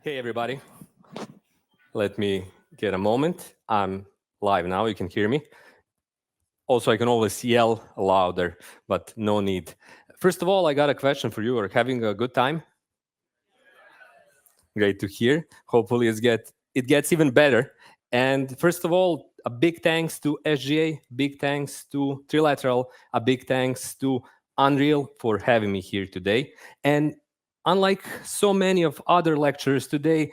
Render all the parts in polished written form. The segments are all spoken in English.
Hey, everybody. Let me get a moment. I'm live now. You can hear me. Also, I can always yell louder, but no need. First of all, I got a question for you. Are having a good time? Great to hear. Hopefully, it gets even better. And first of all, a big thanks to SGA, big thanks to Trilateral, a big thanks to Unreal for having me here today. And unlike so many of other lecturers today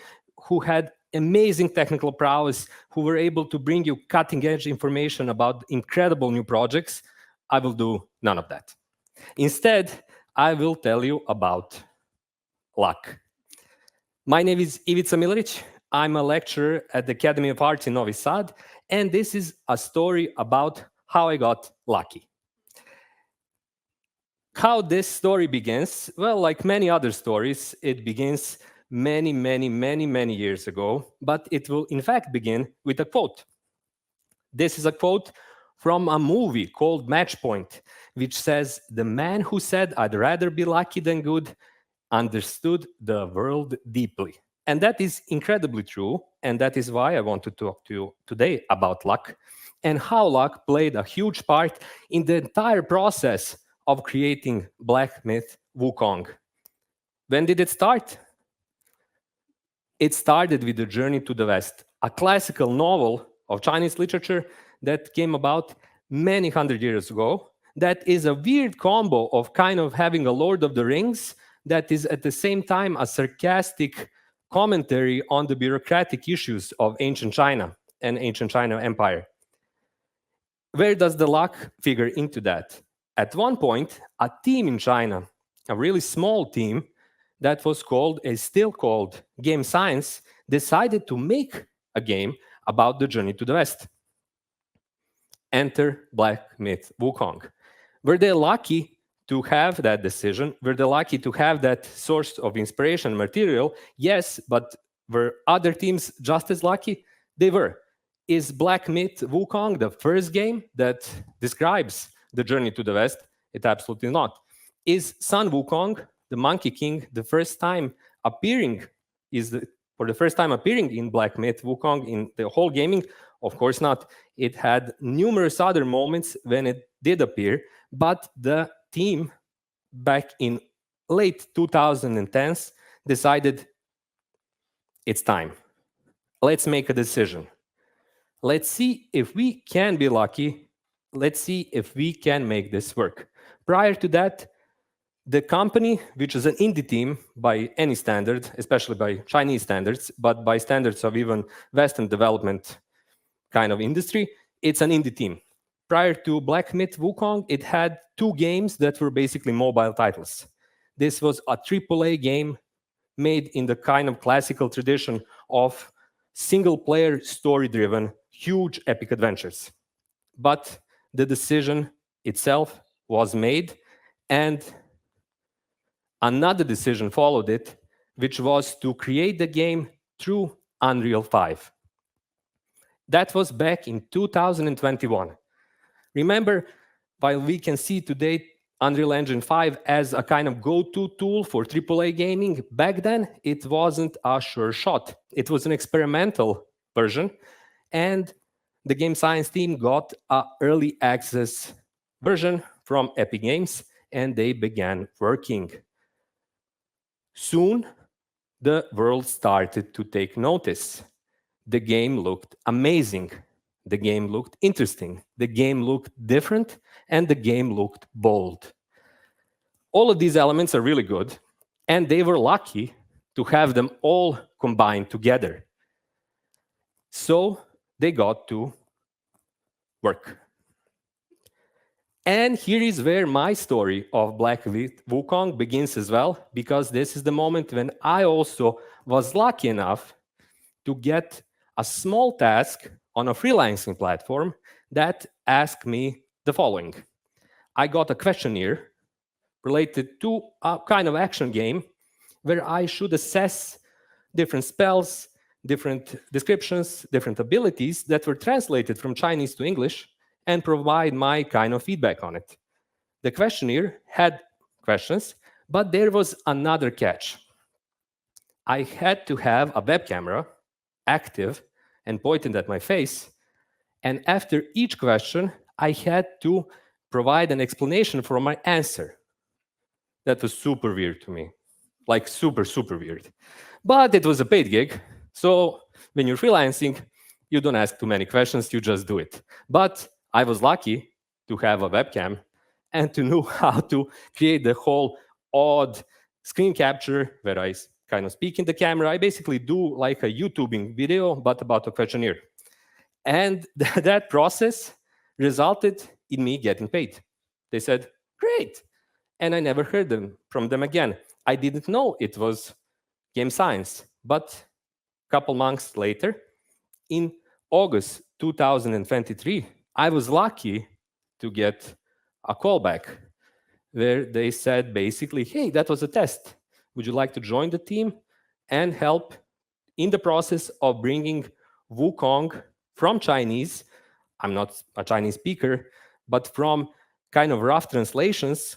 who had amazing technical prowess, who were able to bring you cutting edge information about incredible new projects, I will do none of that. Instead, I will tell you about luck. My name is Ivica Milarić. I'm a lecturer at the Academy of Arts in Novi Sad, and this is a story about how I got lucky. How this story begins? Well, like many other stories, it begins many years ago, but it will in fact begin with a quote. This is a quote from a movie called Match Point, which says, "The man who said I'd rather be lucky than good understood the world deeply." And that is incredibly true, and that is why I want to talk to you today about luck and how luck played a huge part in the entire process of creating Black Myth Wukong. When did it start? It started with The Journey to the West, a classical novel of Chinese literature that came about many hundred years ago. That is a weird combo of kind of having a Lord of the Rings that is at the same time a sarcastic commentary on the bureaucratic issues of ancient China and ancient China Empire. Where does the luck figure into that? At one point, a team in China, a really small team that was called, is still called Game Science, decided to make a game about the journey to the West. Enter Black Myth Wukong. Were they lucky to have that decision? Were they lucky to have that source of inspiration material? Yes, but were other teams just as lucky? They were. Is Black Myth Wukong the first game that describes the journey to the West? It absolutely not. Is Sun Wukong, the Monkey King, the first time appearing? For the first time appearing in Black Myth Wukong in the whole gaming? Of course not. It had numerous other moments when it did appear, but the team back in late 2010s decided it's time. Let's make a decision. Let's see if we can be lucky. Let's see if we can make this work. Prior to that, the company, which is an indie team by any standard, especially by Chinese standards, but by standards of even Western development kind of industry, it's an indie team. Prior to Black Myth Wukong, it had two games that were basically mobile titles. This was a AAA game made in the kind of classical tradition of single-player, story-driven, huge epic adventures. But the decision itself was made, and another decision followed it, which was to create the game through Unreal 5. That was back in 2021. Remember, while we can see today Unreal Engine 5 as a kind of go-to tool for AAA gaming, back then it wasn't a sure shot. It was an experimental version, and the Game Science team got an early access version from Epic Games, and they began working. Soon, the world started to take notice. The game looked amazing. The game looked interesting. The game looked different, and the game looked bold. All of these elements are really good, and they were lucky to have them all combined together. So they got to work. And here is where my story of Black Myth Wukong begins as well, because this is the moment when I also was lucky enough to get a small task on a freelancing platform that asked me the following. I got a questionnaire related to a kind of action game where I should assess different spells, different descriptions, different abilities that were translated from Chinese to English and provide my kind of feedback on it. The questionnaire had questions, but there was another catch. I had to have a web camera active and pointed at my face. And after each question, I had to provide an explanation for my answer. That was super weird to me, like super, super weird. But it was a paid gig. So when you're freelancing, you don't ask too many questions, you just do it. But I was lucky to have a webcam and to know how to create the whole odd screen capture where I kind of speak in the camera. I basically do like a YouTubing video, but about a questionnaire. And that process resulted in me getting paid. They said, great. And I never heard from them again. I didn't know it was game science. But a couple months later, in August 2023, I was lucky to get a call back where they said basically, hey, that was a test. Would you like to join the team and help in the process of bringing Wukong from Chinese? I'm not a Chinese speaker, but from kind of rough translations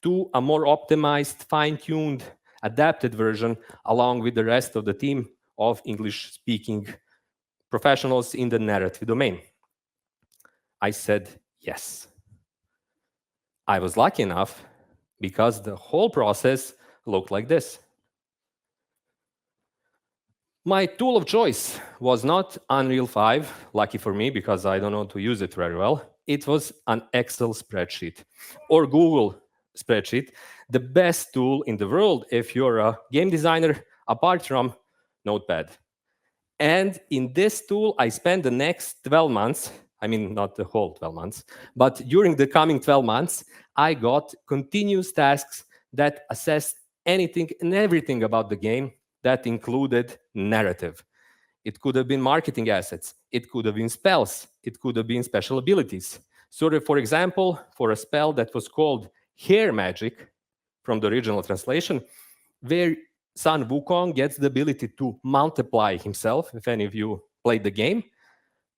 to a more optimized, fine-tuned, adapted version along with the rest of the team of English-speaking professionals in the narrative domain. I said yes. I was lucky enough because the whole process looked like this. My tool of choice was not Unreal 5, lucky for me because I don't know to use it very well. It was an Excel spreadsheet or Google spreadsheet, the best tool in the world if you're a game designer, apart from Notepad. And in this tool, I spent the next 12 months, I mean, not the whole 12 months, but during the coming 12 months, I got continuous tasks that assessed anything and everything about the game that included narrative. It could have been marketing assets. It could have been spells. It could have been special abilities. So, for example, for a spell that was called Hair Magic from the original translation, where Sun Wukong gets the ability to multiply himself, if any of you played the game,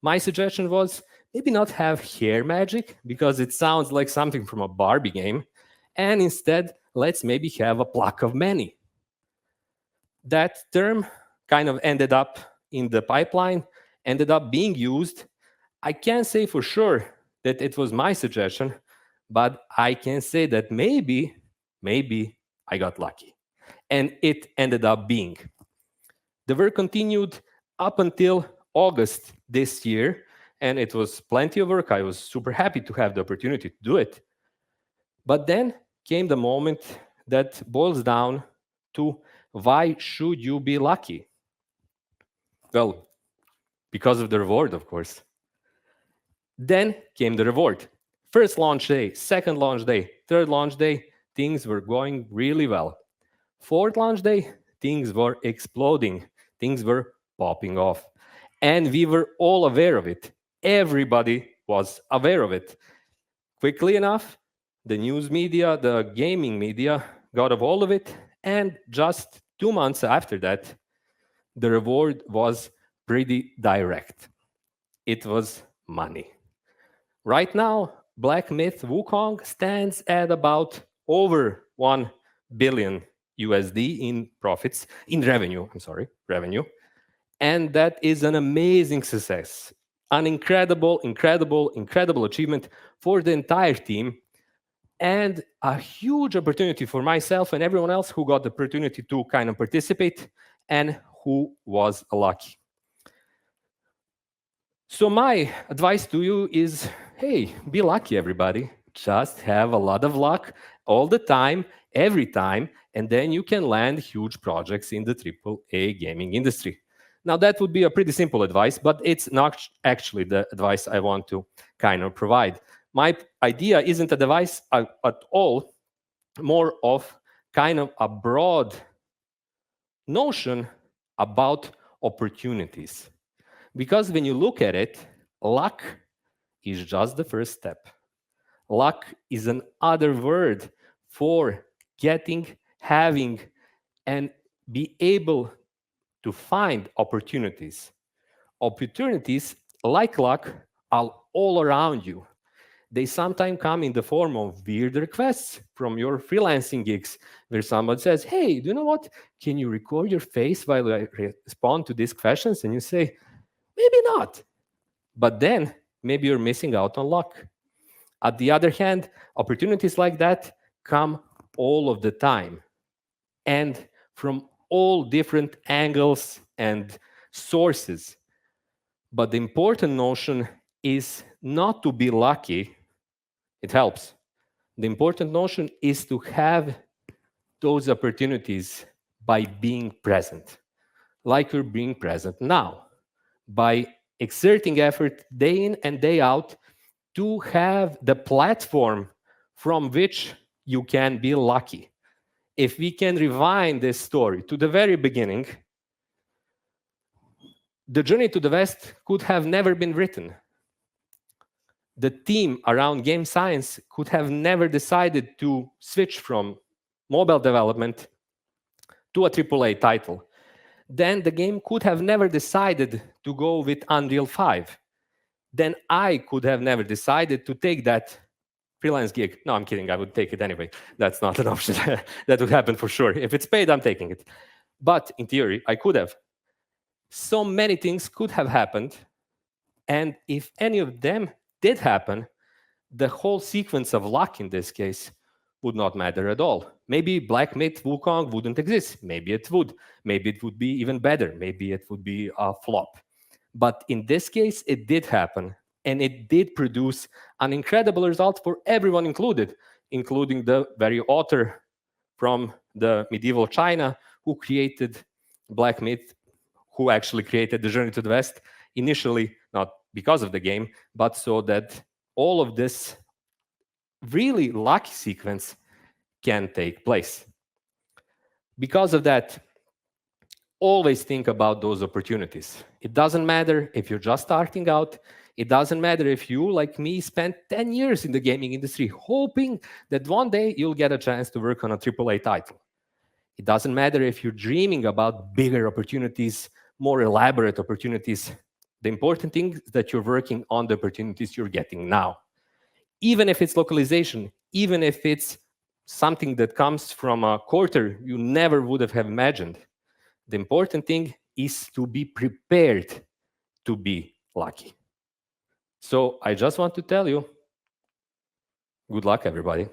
my suggestion was maybe not have hair magic because it sounds like something from a Barbie game, and instead, let's maybe have a pluck of many. That term kind of ended up in the pipeline, ended up being used. I can't say for sure that it was my suggestion, but I can say that maybe I got lucky. And it ended up being. The work continued up until August this year, and it was plenty of work. I was super happy to have the opportunity to do it. But then came the moment that boils down to why should you be lucky? Well, because of the reward, of course. Then came the reward. First launch day, second launch day, third launch day, things were going really well. Fourth launch day, things were exploding. Things were popping off. And we were all aware of it. Everybody was aware of it. Quickly enough, the news media, the gaming media got a hold of it. And just 2 months after that, the reward was pretty direct. It was money. Right now, Black Myth Wukong stands at about over 1 billion USD in profits, in revenue, revenue. And that is an amazing success, an incredible achievement for the entire team, and a huge opportunity for myself and everyone else who got the opportunity to kind of participate and who was lucky. So my advice to you is, hey, be lucky, everybody. Just have a lot of luck all the time, every time, and then you can land huge projects in the AAA gaming industry. Now, that would be a pretty simple advice, but it's not actually the advice I want to kind of provide. My idea isn't a device at all, more of kind of a broad notion about opportunities. Because when you look at it, luck is just the first step. Luck is another word for getting, having, and be able to find opportunities. Opportunities, like luck, are all around you. They sometimes come in the form of weird requests from your freelancing gigs, where someone says, hey, do you know what? Can you record your face while I respond to these questions? And you say, maybe not. But then maybe you're missing out on luck. On the other hand, opportunities like that come all of the time and from all different angles and sources. But the important notion is not to be lucky. It helps. The important notion is to have those opportunities by being present, like you're being present now, by exerting effort day in and day out to have the platform from which you can be lucky. If we can rewind this story to the very beginning, the journey to the West could have never been written. The team around game science could have never decided to switch from mobile development to a AAA title. Then the game could have never decided to go with Unreal 5. Then I could have never decided to take that freelance gig. No, I'm kidding. I would take it anyway. That's not an option. That would happen for sure. If it's paid, I'm taking it. But in theory, I could have. So many things could have happened. And if any of them did happen, the whole sequence of luck in this case would not matter at all. Maybe Black Myth Wukong wouldn't exist. Maybe it would. Maybe it would be even better. Maybe it would be a flop. But in this case, it did happen. And it did produce an incredible result for everyone included, including the very author from the medieval China who created Black Myth, who actually created the Journey to the West, initially not because of the game, but so that all of this really lucky sequence can take place. Because of that, always think about those opportunities. It doesn't matter if you're just starting out. It doesn't matter if you, like me, spent 10 years in the gaming industry hoping that one day you'll get a chance to work on a AAA title. It doesn't matter if you're dreaming about bigger opportunities, more elaborate opportunities. The important thing is that you're working on the opportunities you're getting now. Even if it's localization, even if it's something that comes from a quarter you never would have imagined, the important thing is to be prepared to be lucky. So I just want to tell you, good luck, everybody.